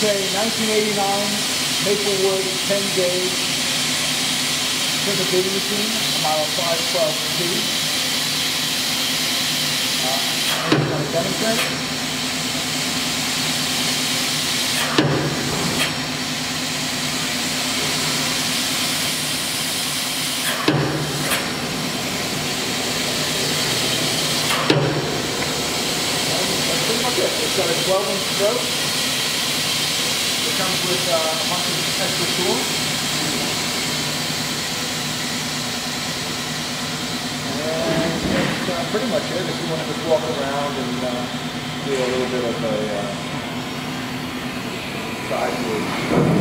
is a 1989 Maplewood 10-gauge crimping beading machine, model 512T. I'm going to demonstrate. It's got a 12-inch stroke. It comes with a bunch of extra tools. And that's pretty much it. If you want to just walk around and do a little bit of a side move.